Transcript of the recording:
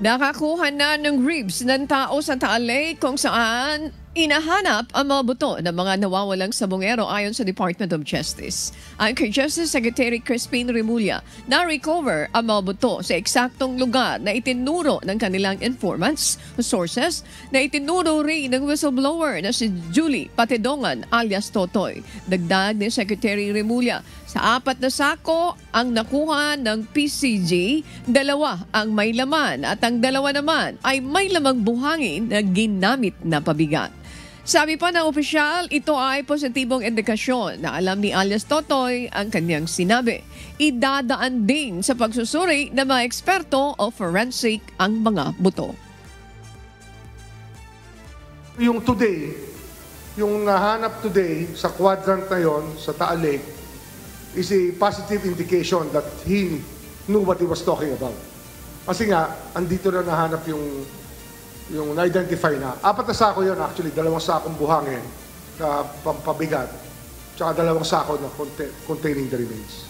Nakakuha na ng ribs ng tao sa Taal Lake kung saan inahanap ang mga buto ng mga nawawalang sabongero ayon sa Department of Justice. Ayon kay Justice Secretary Crispin Remulla, na-recover ang mga buto sa eksaktong lugar na itinuro ng kanilang informants, sources, na itinuro rin ng whistleblower na si Julie Patedongan alias Totoy. Dagdag ni Secretary Remulla, sa 4 na sako ang nakuha ng PCG, 2 ang may laman at ang 2 naman ay may lamang buhangin na ginamit na pabigat. Sabi pa ng opisyal, ito ay positibong indikasyon na alam ni alias Totoy ang kanyang sinabi. Idadaan din sa pagsusuri ng mga eksperto o forensic ang mga buto. Yung today, yung nahanap today sa quadrant na yon sa Taal Lake is a positive indication that he knew what he was talking about. Kasi nga, andito na nahanap yung na-identify na. 4 na sako yun actually, 2 sakong buhangin, pampabigat, tsaka 2 sako na containing the remains.